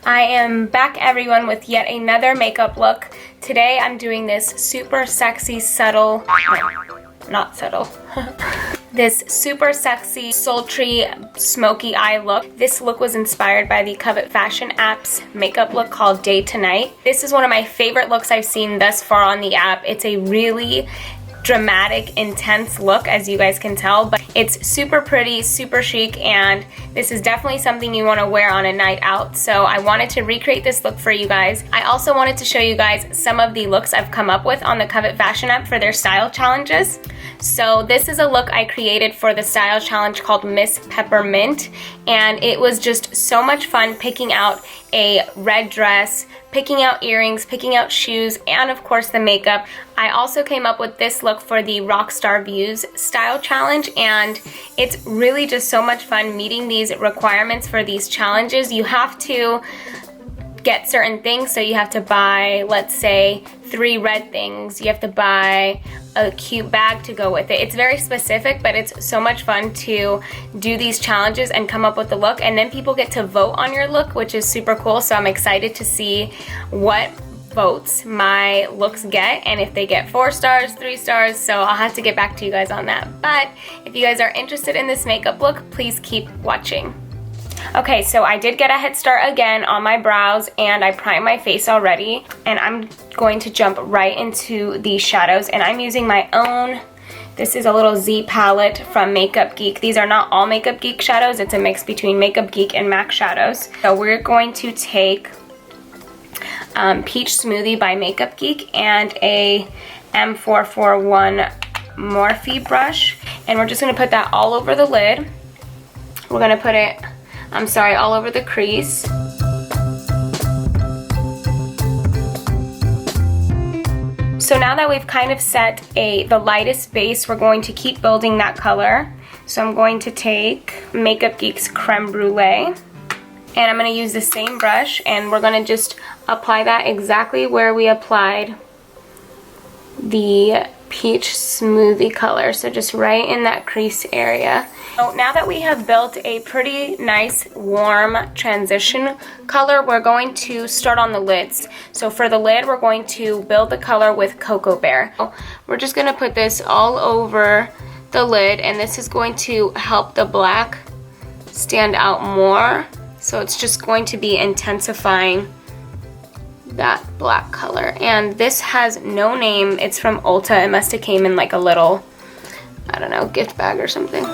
I am back, everyone, with yet another makeup look. Today I'm doing this super sexy, subtle, not subtle, this super sexy, sultry, smoky eye look. This look was inspired by the Covet fashion app's makeup look called Day to Night. This is one of my favorite looks I've seen thus far on the app. It's a really dramatic, intense look, as you guys can tell, but it's super pretty, super chic, and this is definitely something you want to wear on a night out. So I wanted to recreate this look for you guys. I also wanted to show you guys some of the looks I've come up with on the Covet fashion app for their style challenges. So this is a look I created for the style challenge called Miss Peppermint, and it was just so much fun picking out a red dress, picking out earrings, picking out shoes, and of course the makeup. I also came up with this look for the Rockstar Views style challenge, and it's really just so much fun meeting these requirements for these challenges. You have to get certain things, so you have to buy, let's say, 3 red things. You have to buy a cute bag to go with it. It's very specific, but it's so much fun to do these challenges and come up with the look, and then people get to vote on your look, which is super cool. So I'm excited to see what votes my looks get, and if they get 4 stars, 3 stars, so I'll have to get back to you guys on that. But if you guys are interested in this makeup look, please keep watching. Okay, so I did get a head start again on my brows, and I primed my face already, and I'm going to jump right into the shadows, and I'm using my own, this is a little Z palette from Makeup Geek. These are not all Makeup Geek shadows, it's a mix between Makeup Geek and MAC shadows. So we're going to take Peach Smoothie by Makeup Geek and a M441 Morphe brush, and we're just going to put that all over the lid. We're going to put it, all over the crease. So now that we've kind of set the lightest base, we're going to keep building that color. So I'm going to take Makeup Geek's Creme Brulee, and I'm going to use the same brush, and we're going to just apply that exactly where we applied the Peach Smoothie color, so just right in that crease area. So now that we have built a pretty nice warm transition color, we're going to start on the lids. So for the lid, we're going to build the color with Cocoa Bear. We're just going to put this all over the lid, and this is going to help the black stand out more. So it's just going to be intensifying that black color. And this has no name. It's from Ulta. It must have came in like a little, I don't know, gift bag or something.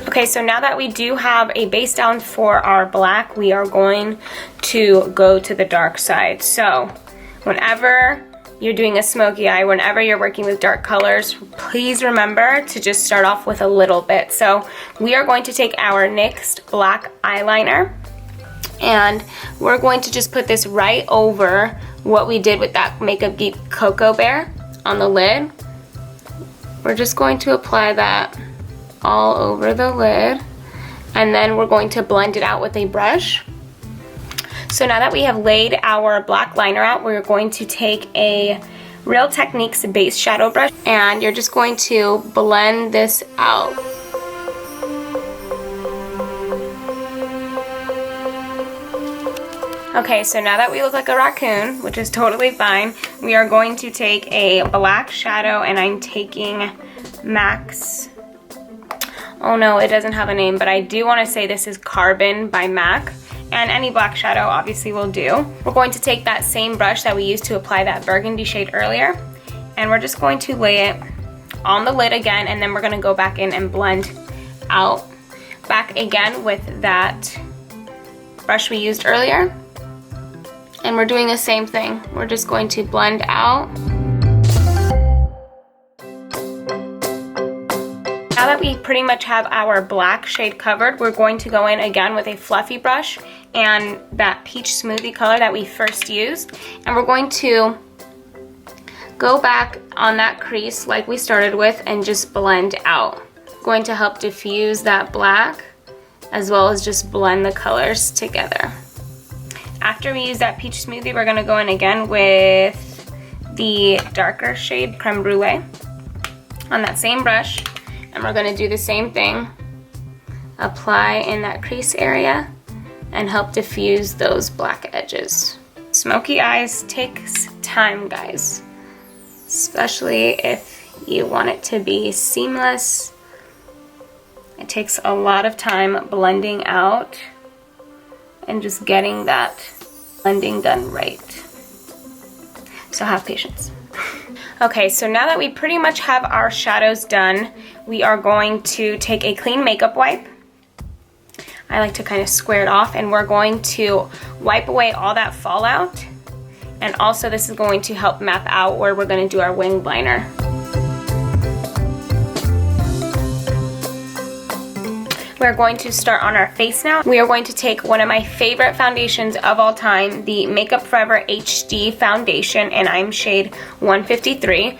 Okay, so now that we do have a base down for our black, we are going to go to the dark side. So whenever you're doing a smoky eye, whenever you're working with dark colors, please remember to just start off with a little bit. So we are going to take our NYX black eyeliner, and we're going to just put this right over what we did with that Makeup Geek Cocoa Bear on the lid. We're just going to apply that all over the lid, and then we're going to blend it out with a brush. So now that we have laid our black liner out, we're going to take a Real Techniques base shadow brush, and you're just going to blend this out. Okay, so now that we look like a raccoon, which is totally fine, we are going to take a black shadow, and I'm taking MAC's, oh no, it doesn't have a name, but I do want to say this is Carbon by MAC. And any black shadow obviously will do. We're going to take that same brush that we used to apply that burgundy shade earlier, and we're just going to lay it on the lid again, and then we're going to go back in and blend out back again with that brush we used earlier. And we're doing the same thing. We're just going to blend out. Now that we pretty much have our black shade covered, we're going to go in again with a fluffy brush and that Peach Smoothie color that we first used, and we're going to go back on that crease like we started with and just blend out. Going to help diffuse that black as well as just blend the colors together. After we use that Peach Smoothie, we're going to go in again with the darker shade Creme Brulee on that same brush. And we're gonna do the same thing. Apply in that crease area and help diffuse those black edges. Smoky eyes takes time, guys, especially if you want it to be seamless. It takes a lot of time blending out and just getting that blending done right. So have patience. Okay, so now that we pretty much have our shadows done, we are going to take a clean makeup wipe. I like to kind of square it off, and we're going to wipe away all that fallout. And also this is going to help map out where we're going to do our wing liner. We're going to start on our face now. We are going to take one of my favorite foundations of all time, the Makeup Forever HD foundation, and I'm shade 153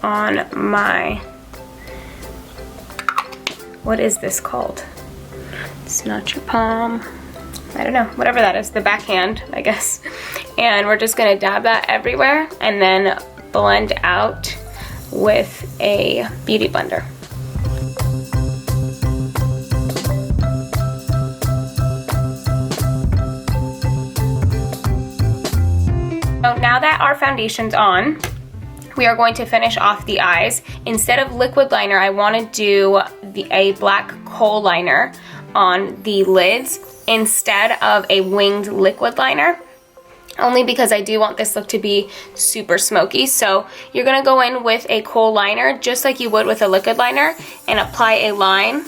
on my, what is this called? It's not your palm. I don't know, whatever that is, the backhand, I guess. And we're just gonna dab that everywhere and then blend out with a beauty blender. So now that our foundation's on, we are going to finish off the eyes. Instead of liquid liner, I want to do a black kohl liner on the lids instead of a winged liquid liner, only because I do want this look to be super smoky. So you're gonna go in with a kohl liner just like you would with a liquid liner and apply a line.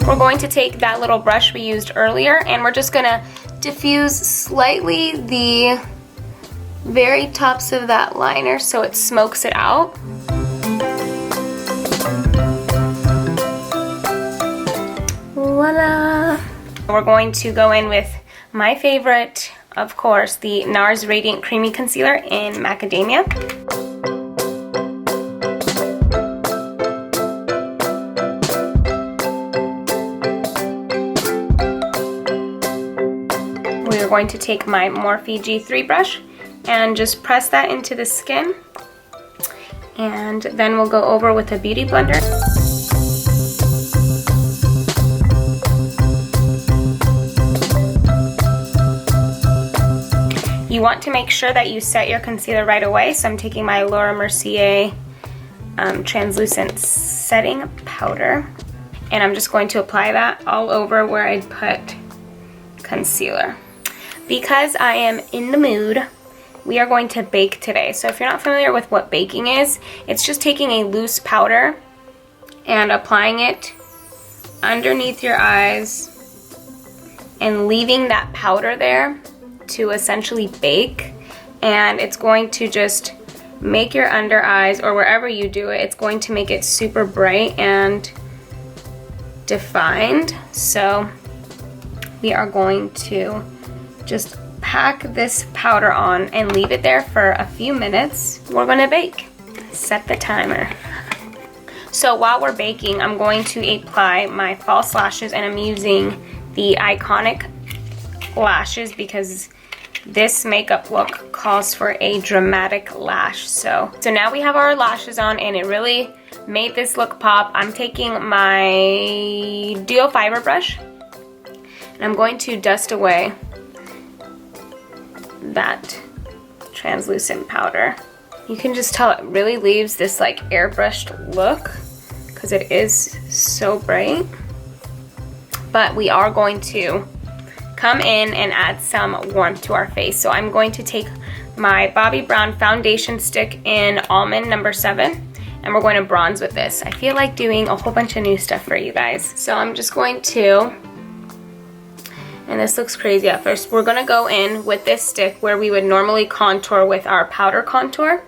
We're going to take that little brush we used earlier and we're just gonna diffuse slightly the very tops of that liner so it smokes it out. Voila! We're going to go in with my favorite, of course, the Nars Radiant Creamy Concealer in Macadamia. We're going to take my Morphe G3 brush and just press that into the skin, and then we'll go over with a beauty blender. You want to make sure that you set your concealer right away, so I'm taking my Laura Mercier translucent setting powder, and I'm just going to apply that all over where I'd put concealer. Because I am in the mood, we are going to bake today. So if you're not familiar with what baking is, it's just taking a loose powder and applying it underneath your eyes and leaving that powder there to essentially bake. And it's going to just make your under eyes, or wherever you do it, it's going to make it super bright and defined. So we are going to just pack this powder on and leave it there for a few minutes. We're gonna bake. Set the timer. So while we're baking, I'm going to apply my false lashes, and I'm using the Iconic lashes because this makeup look calls for a dramatic lash. So now we have our lashes on, and it really made this look pop. I'm taking my Duo Fiber brush, and I'm going to dust away that translucent powder. You can just tell it really leaves this like airbrushed look because it is so bright. But we are going to come in and add some warmth to our face. So I'm going to take my Bobbi Brown foundation stick in Almond number 7, and we're going to bronze with this. I feel like doing a whole bunch of new stuff for you guys. So I'm just going to, and this looks crazy at first, we're gonna go in with this stick where we would normally contour with our powder contour.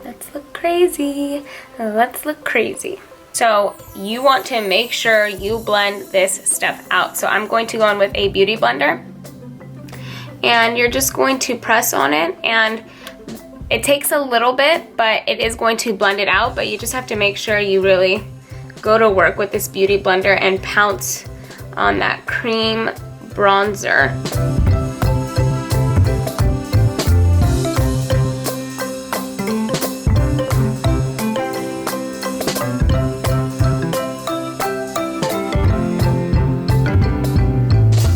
Let's look crazy. Let's look crazy. So you want to make sure you blend this stuff out. So I'm going to go in with a beauty blender, and you're just going to press on it, and it takes a little bit, but it is going to blend it out, but you just have to make sure you really go to work with this beauty blender and pounce on that cream bronzer.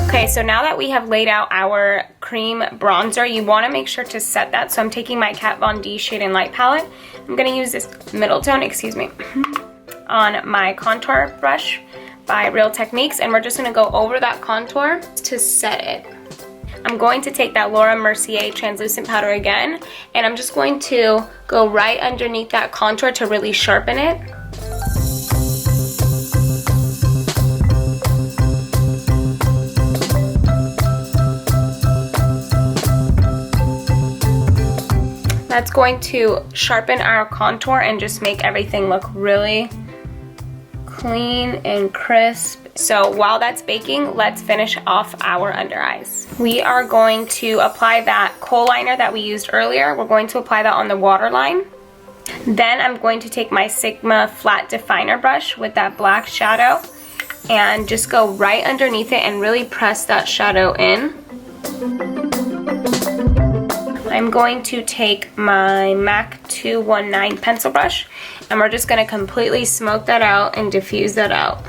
Okay, so now that we have laid out our cream bronzer, you want to make sure to set that. So I'm taking my Kat Von D Shade and Light palette. I'm going to use this middle tone, on my contour brush by Real Techniques, and we're just going to go over that contour to set it. I'm going to take that Laura Mercier translucent powder again, and I'm just going to go right underneath that contour to really sharpen it. That's going to sharpen our contour and just make everything look really clean and crisp. So while that's baking, let's finish off our under eyes. We are going to apply that kohl liner that we used earlier. We're going to apply that on the waterline. Then I'm going to take my Sigma flat definer brush with that black shadow and just go right underneath it and really press that shadow in. I'm going to take my MAC 219 pencil brush, and we're just going to completely smoke that out and diffuse that out.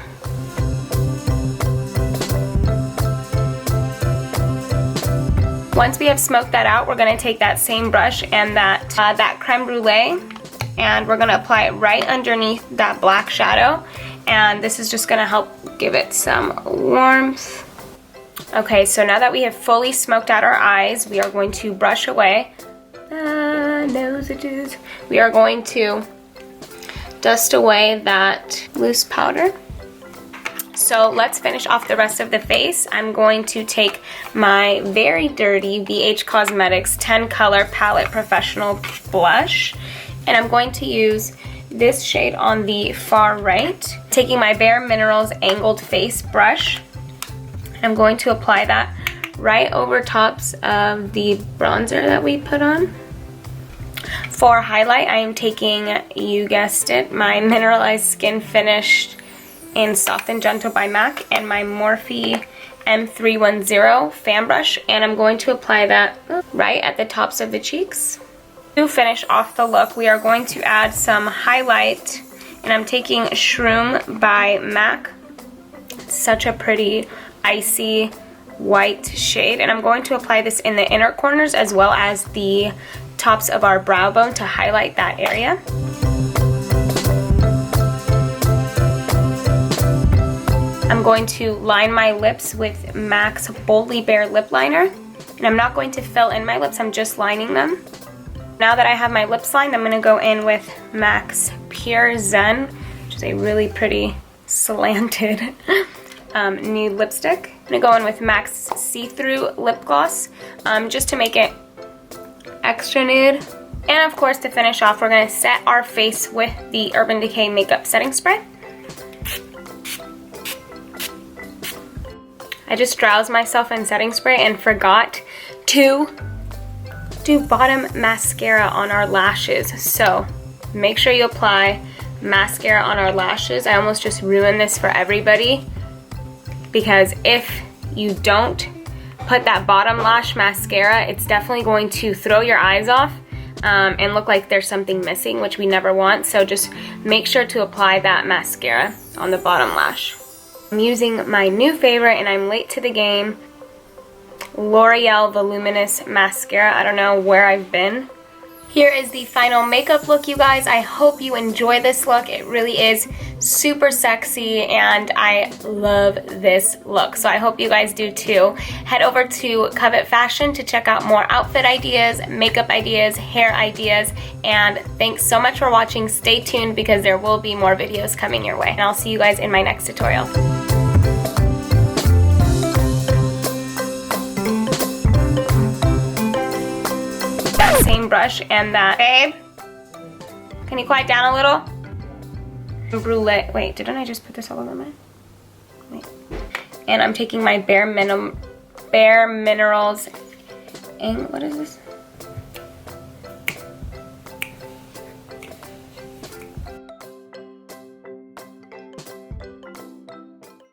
Once we have smoked that out, we're going to take that same brush and that creme brulee, and we're going to apply it right underneath that black shadow, and this is just going to help give it some warmth. Okay, so now that we have fully smoked out our eyes, we are going to brush away nose edges. We are going to dust away that loose powder. So let's finish off the rest of the face. I'm going to take my very dirty BH Cosmetics 10 Color Palette Professional Blush, and I'm going to use this shade on the far right. Taking my Bare Minerals Angled Face Brush, I'm going to apply that right over tops of the bronzer that we put on. For highlight, I am taking, you guessed it, my Mineralized Skin Finish in Soft and Gentle by MAC and my Morphe M310 fan brush, and I'm going to apply that right at the tops of the cheeks. To finish off the look, we are going to add some highlight, and I'm taking Shroom by MAC. Such a pretty icy white shade, and I'm going to apply this in the inner corners as well as the tops of our brow bone to highlight that area. I'm going to line my lips with MAC's Boldly Bare lip liner, and I'm not going to fill in my lips, I'm just lining them. Now that I have my lips lined, I'm going to go in with MAC's Pure Zen, which is a really pretty slanted nude lipstick. I'm going to go in with MAC's See-Through Lip Gloss, just to make it extra nude. And of course, to finish off, we're going to set our face with the Urban Decay Makeup Setting Spray. I just drowsed myself in setting spray and forgot to do bottom mascara on our lashes. So make sure you apply mascara on our lashes. I almost just ruined this for everybody, because if you don't put that bottom lash mascara, it's definitely going to throw your eyes off and look like there's something missing, which we never want. So just make sure to apply that mascara on the bottom lash. I'm using my new favorite, and I'm late to the game, L'Oreal Voluminous Mascara. I don't know where I've been. Here is the final makeup look, you guys. I hope you enjoy this look. It really is super sexy, and I love this look. So I hope you guys do too. Head over to Covet Fashion to check out more outfit ideas, makeup ideas, hair ideas, and thanks so much for watching. Stay tuned because there will be more videos coming your way, and I'll see you guys in my next tutorial. Same brush and that. Babe, can you quiet down a little? Brulee. Wait, didn't I just put this all over my? Wait. And I'm taking my Bare Minerals. And what is this?